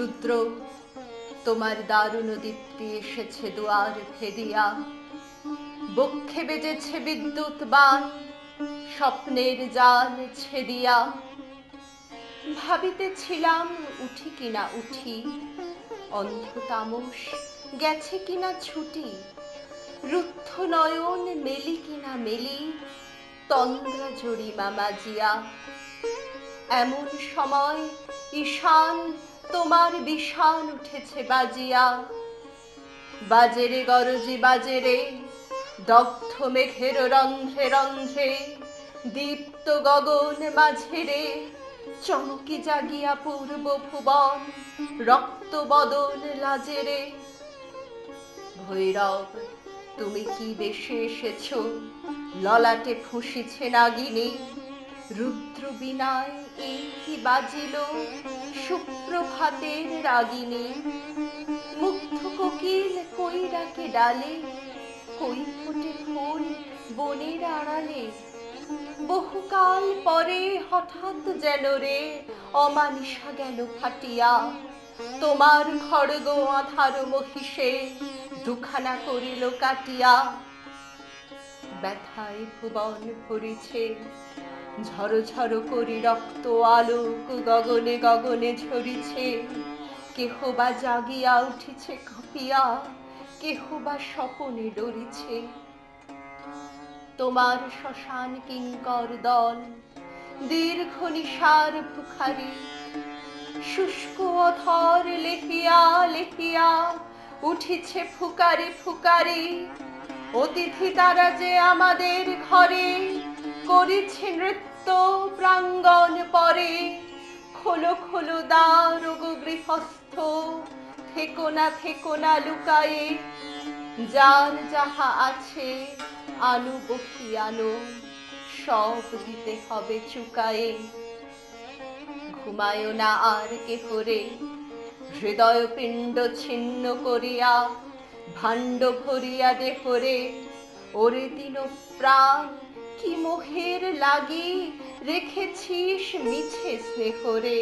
রুদ্র, তোমার দারুণ দীপ্তি এসেছে দুয়ার ভেদিয়া, বক্ষে বেজেছে বিদ্যুৎ বাণ, স্বপ্নের জাল ছেদিয়া। ভাবিতেছিলাম উঠি কিনা উঠি, অন্ধ তামস গেছে কিনা ছুটি, রুদ্ধ নয়ন মেলি কিনা মেলি, তন্দ্রা জরিমা মাজিয়া। এমন সময় ঈশান তোমার বিষাণ উঠেছে বাজিয়া। বাজেরে গরজি বাজেরে, দগ্ধ মেঘের রন্ধ্রে রন্ধ্রে, দীপ্ত গগন মাঝেরে, চমকি জাগিয়া পূর্ব ভুবন, রক্ত বদন লাজেরে। ভৈরব, তুমি কি বেশে এসেছ, ললাটে ফুঁসিছে নাগিনী, রুদ্র বীণায় এই কি বাজিল, সুপ্রভাতের রাগিনী। মুগ্ধ কোকিল কই ডাকে ডালে, কই ফোটে ফুল বনের আড়ালে। বহুকাল পরে হঠাৎ যেন রে অমানিসা গেল ফাটিয়া, তোমার খড়গ আধার মহিষে দুখানা করিল কাটিয়া। ব্যথায় ভুবন ভরিছে, ঝড় ঝড় করি রক্ত আলোক গগনে গগনে ঝরিছে। কেহ বা জাগিয়া উঠিছে কাঁপিয়া, কেহ বা স্বপনে ডরিছে। তোমার শ্মশান কিঙ্কর দল দীর্ঘ নিশার ভুখারী, শুষ্ক অধর লেহিয়া লেহিয়া উঠিছে ফুকারি ফুকারি। অতিথি তারা যে আমাদের ঘরে, করিছে নৃত্য প্রাঙ্গণ পরে। খোলো খোলো দ্বার গো গৃহস্থ, থেকো না লুকায়ে। যার যাহা আছে আনু বহি আনো, সব দিতে হবে চুকায়ে। ঘুমায় না আর কেহ রে, হৃদয় পিণ্ড ছিন্ন করিয়া, ভাণ্ড ভরিয়া দেহরে। ওরে দিন প্রাণ, কি মোহের লাগি রেখেছিস মিছে স্নেহরে।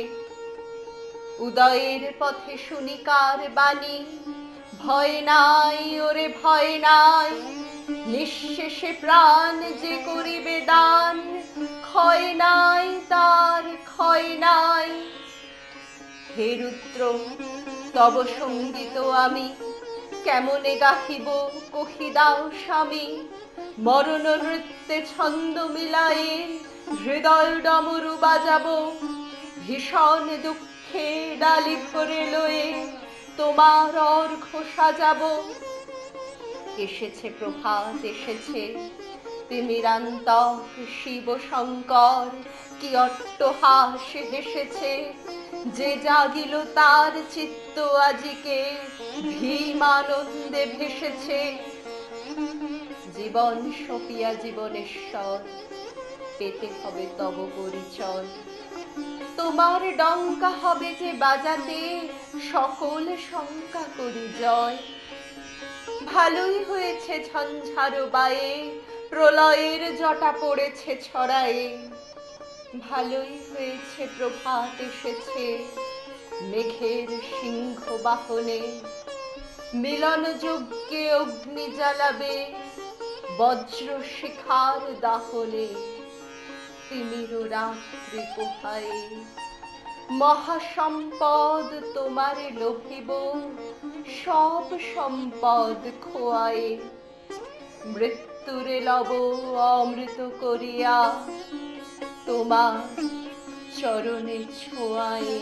উদয়ের পথে শুনিকার বাণী, ভয় নাই ওরে ভয় নাই। নিঃশেষে প্রাণ যে করিবে দান, ক্ষয় নাই তার ক্ষয় নাই। হে রুদ্র, তব সঙ্গীত আমি কেমনে গাহিব কহি দাও স্বামী। মরণ নৃত্যে ছন্দ মিলায়ে, হৃদয় ডমরু বাজাবো। ভীষণ দুঃখে ডালি ভরে লয়ে, তোমার অর্ঘ্য সাজাবো। এসেছে প্রভাত এসেছে, তিমিরান্তক শিব শঙ্কর কি অট্টহাস হেসেছে। যে জাগিল তার চিত্ত আজিকে, ভীম আনন্দে ভেসেছে। জীবন সপিয়া জীবনেশ্বর, পেতে হবে তব পরিচয়। তোমার ডঙ্কা হবে যে বাজাতে, সকল শঙ্কা করি জয়। ভালোই হয়েছে ঝঞ্ঝারো বায়ে, প্রলয়ের জটা পড়েছে ছড়ায়ে। ভালোই হয়েছে প্রভাত এসেছে, মেঘের সিংহ বাহনে। মিলন যজ্ঞে অগ্নি জ্বালাবে, বজ্র শিখার দাহনে। তিমির রাত্রি পোহায়ে, মহাসম্পদ তোমারে লোভিব, সব সম্পদ খোয়ায়ে। মৃত্যুরে লব অমৃত করিয়া, তোমার চরণে ছোঁয়ায়ে।